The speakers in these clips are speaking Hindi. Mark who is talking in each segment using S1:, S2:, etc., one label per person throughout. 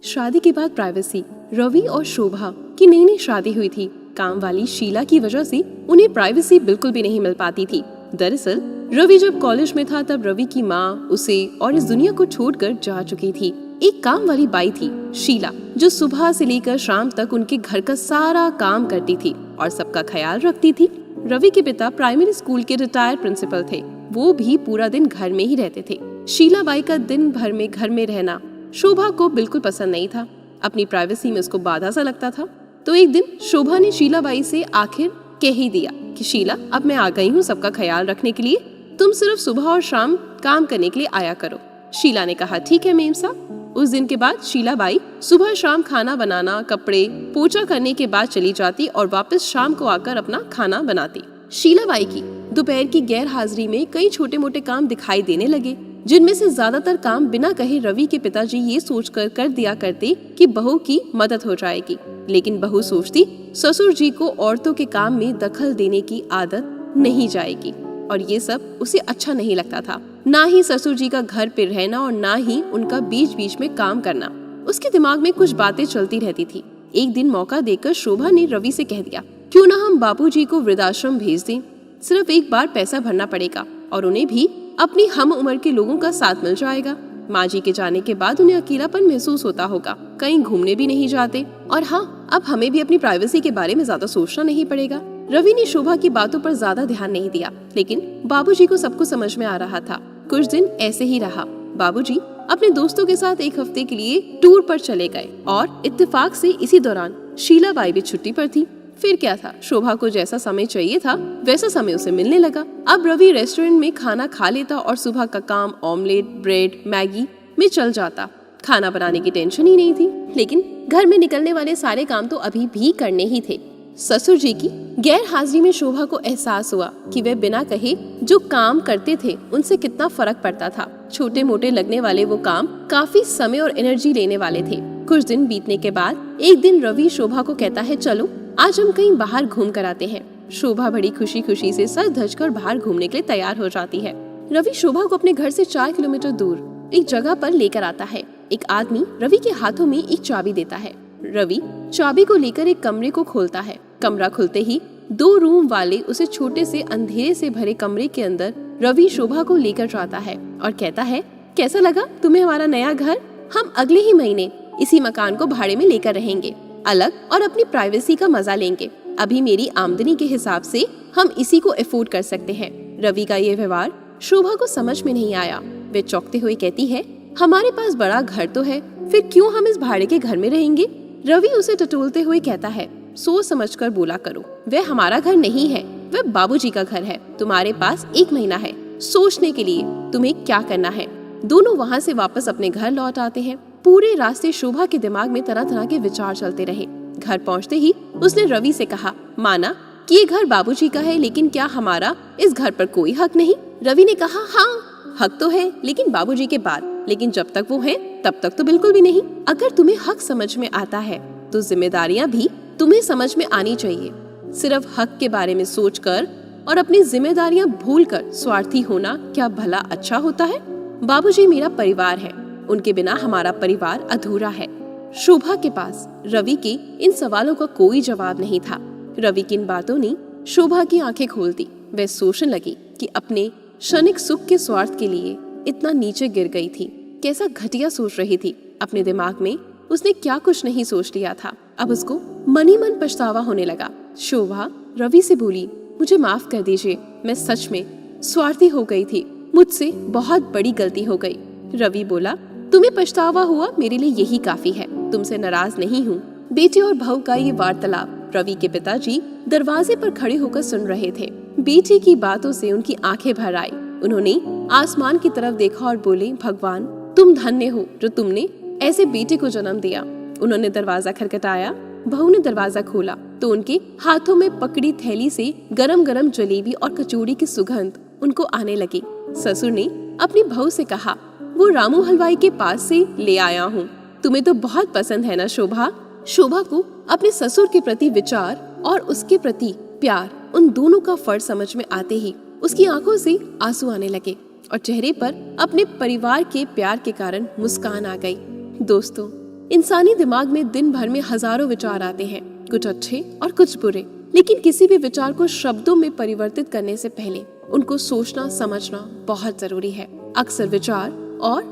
S1: शादी के बाद प्राइवेसी। रवि और शोभा की नई नई शादी हुई थी। काम वाली शीला की वजह से उन्हें प्राइवेसी बिल्कुल भी नहीं मिल पाती थी। दरअसल रवि जब कॉलेज में था तब रवि की माँ उसे और इस दुनिया को छोड़कर जा चुकी थी। एक काम वाली बाई थी शीला, जो सुबह से लेकर शाम तक उनके घर का सारा काम करती थी और सबका ख्याल रखती थी। रवि के पिता प्राइमरी स्कूल के रिटायर्ड प्रिंसिपल थे। वो भी पूरा दिन घर में ही रहते थे। शीला बाई का दिन भर में घर में रहना शोभा को बिल्कुल पसंद नहीं था। अपनी प्राइवेसी में उसको बाधा सा लगता था। तो एक दिन शोभा ने शीला बाई से आखिर कह ही दिया कि शीला, अब मैं आ गई हूँ सबका ख्याल रखने के लिए, तुम सिर्फ सुबह और शाम काम करने के लिए आया करो। शीला ने कहा ठीक है मेम साहब। उस दिन के बाद शीला बाई सुबह शाम खाना बनाना, कपड़े पोछा करने के बाद चली जाती और वापस शाम को आकर अपना खाना बनाती। शीला बाई की दोपहर की गैर हाजिरी में कई छोटे मोटे काम दिखाई देने लगे, जिनमें से ज्यादातर काम बिना कहे रवि के पिताजी ये सोचकर कर दिया करते कि बहू की मदद हो जाएगी। लेकिन बहू सोचती ससुर जी को औरतों के काम में दखल देने की आदत नहीं जाएगी, और ये सब उसे अच्छा नहीं लगता था। ना ही ससुर जी का घर पे रहना और ना ही उनका बीच बीच में काम करना। उसके दिमाग में कुछ बातें चलती रहती थी। एक दिन मौका देकर शोभा ने रवि से कह दिया, क्यों ना हम बाबूजी को वृद्धाश्रम भेज दें। सिर्फ एक बार पैसा भरना पड़ेगा और उन्हें भी अपनी हम उम्र के लोगों का साथ मिल जाएगा। माँ जी के जाने के बाद उन्हें अकेलापन महसूस होता होगा, कहीं घूमने भी नहीं जाते, और हाँ, अब हमें भी अपनी प्राइवेसी के बारे में ज्यादा सोचना नहीं पड़ेगा। रवि ने शोभा की बातों पर ज्यादा ध्यान नहीं दिया, लेकिन बाबूजी को सब कुछ समझ में आ रहा था। कुछ दिन ऐसे ही रहा। बाबूजी अपने दोस्तों के साथ एक हफ्ते के लिए टूर पर चले गए और इत्तेफाक से इसी दौरान शीला बाई भी छुट्टी पर थी। फिर क्या था, शोभा को जैसा समय चाहिए था वैसा समय उसे मिलने लगा। अब रवि रेस्टोरेंट में खाना खा लेता और सुबह का काम ऑमलेट, ब्रेड, मैगी में चल जाता। खाना बनाने की टेंशन ही नहीं थी, लेकिन घर में निकलने वाले सारे काम तो अभी भी करने ही थे। ससुर जी की गैर हाजिरी में शोभा को एहसास हुआ कि वे बिना कहे जो काम करते थे उनसे कितना फर्क पड़ता था। छोटे मोटे लगने वाले वो काम काफी समय और एनर्जी लेने वाले थे। कुछ दिन बीतने के बाद एक दिन रवि शोभा को कहता है, चलो आज हम कहीं बाहर घूम कर आते हैं। शोभा बड़ी खुशी खुशी से सर धजकर बाहर घूमने के लिए तैयार हो जाती है। रवि शोभा को अपने घर से 4 किलोमीटर दूर एक जगह पर लेकर आता है। एक आदमी रवि के हाथों में एक चाबी देता है। रवि चाबी को लेकर एक कमरे को खोलता है। कमरा खुलते ही 2 रूम वाले उसे छोटे से अंधेरे से भरे कमरे के अंदर रवि शोभा को लेकर जाता है और कहता है, कैसा लगा तुम्हें हमारा नया घर? हम अगले ही महीने इसी मकान को भाड़े में लेकर रहेंगे, अलग और अपनी प्राइवेसी का मजा लेंगे। अभी मेरी आमदनी के हिसाब से हम इसी को अफोर्ड कर सकते हैं। रवि का ये व्यवहार शोभा को समझ में नहीं आया। वे चौंकते हुए कहती है, हमारे पास बड़ा घर तो है, फिर क्यों हम इस भाड़े के घर में रहेंगे? रवि उसे टटोलते हुए कहता है, सोच समझकर बोला करो, वह हमारा घर नहीं है, वह बाबूजी का घर है। तुम्हारे पास 1 महीना है सोचने के लिए तुम्हें क्या करना है। दोनों वहाँ से वापस अपने घर लौट आते हैं। पूरे रास्ते शोभा के दिमाग में तरह तरह के विचार चलते रहे। घर पहुँचते ही उसने रवि से कहा, माना कि ये घर बाबूजी का है, लेकिन क्या हमारा इस घर पर कोई हक नहीं? रवि ने कहा, हाँ हक तो है, लेकिन बाबूजी के बाद, लेकिन जब तक वो है तब तक तो बिल्कुल भी नहीं। अगर तुम्हें हक समझ में आता है तो जिम्मेदारियां भी तुम्हें समझ में आनी चाहिए। सिर्फ हक के बारे में सोचकर और अपनी जिम्मेदारियां भूलकर स्वार्थी होना क्या भला अच्छा होता है? बाबूजी मेरा परिवार है, उनके बिना हमारा परिवार अधूरा है। शोभा के पास रवि के इन सवालों का कोई जवाब नहीं था। रवि की इन बातों ने शोभा की आंखें खोल दी। वह सोचने लगी कि अपने क्षणिक सुख के स्वार्थ के लिए इतना नीचे गिर गई थी। कैसा घटिया सोच रही थी। अपने दिमाग में उसने क्या कुछ नहीं सोच लिया था। अब उसको मन ही मन पछतावा होने लगा। शोभा रवि से बोली, मुझे माफ कर दीजिए, मैं सच में स्वार्थी हो गई थी, मुझसे बहुत बड़ी गलती हो गई। रवि बोला, तुम्हें पछतावा हुआ, मेरे लिए यही काफी है, तुमसे नाराज नहीं हूँ। बेटे और बहू का ये वार्तालाप रवि के पिताजी दरवाजे पर खड़े होकर सुन रहे थे। बेटे की बातों से उनकी आंखें भर आई। उन्होंने आसमान की तरफ देखा और बोले, भगवान तुम धन्य हो जो तुमने ऐसे बेटे को जन्म दिया। उन्होंने दरवाजा खटखटाया। बहू ने दरवाजा खोला तो उनके हाथों में पकड़ी थैली से गरम गरम जलेबी और कचौड़ी की सुगंध उनको आने लगी। ससुर ने अपनी बहू से कहा, वो रामू हलवाई के पास से ले आया हूँ, तुम्हें तो बहुत पसंद है ना शोभा? शोभा को अपने ससुर के प्रति विचार और उसके प्रति प्यार, उन दोनों का फर्क समझ में आते ही उसकी आंखों से आंसू आने लगे और चेहरे पर अपने परिवार के प्यार के कारण मुस्कान आ गई। दोस्तों, इंसानी दिमाग में दिन भर में हजारों विचार आते हैं, कुछ अच्छे और कुछ बुरे। लेकिन किसी भी विचार को शब्दों में परिवर्तित करने से पहले उनको सोचना समझना बहुत जरूरी है। अक्सर विचार और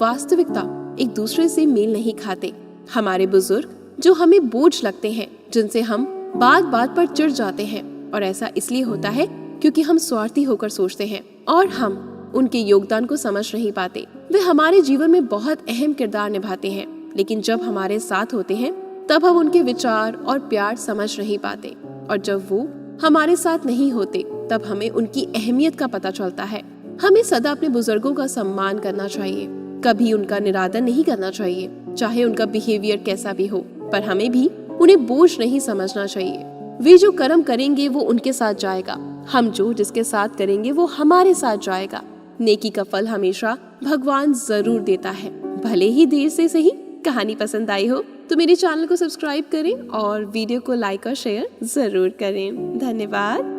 S1: वास्तविकता एक दूसरे से मेल नहीं खाते। हमारे बुजुर्ग जो हमें बोझ लगते हैं, जिनसे हम बात बात पर चिढ़ जाते हैं, और ऐसा इसलिए होता है क्योंकि हम स्वार्थी होकर सोचते हैं और हम उनके योगदान को समझ नहीं पाते। वे हमारे जीवन में बहुत अहम किरदार निभाते हैं, लेकिन जब हमारे साथ होते हैं तब हम उनके विचार और प्यार समझ नहीं पाते, और जब वो हमारे साथ नहीं होते तब हमें उनकी अहमियत का पता चलता है। हमें सदा अपने बुजुर्गों का सम्मान करना चाहिए, कभी उनका निरादर नहीं करना चाहिए, चाहे उनका बिहेवियर कैसा भी हो। पर हमें भी उन्हें बोझ नहीं समझना चाहिए। वे जो कर्म करेंगे वो उनके साथ जाएगा, हम जो जिसके साथ करेंगे वो हमारे साथ जाएगा। नेकी का फल हमेशा भगवान जरूर देता है, भले ही देर से सही। कहानी पसंद आई हो तो मेरे चैनल को सब्सक्राइब करें और वीडियो को लाइक और शेयर जरूर करें। धन्यवाद।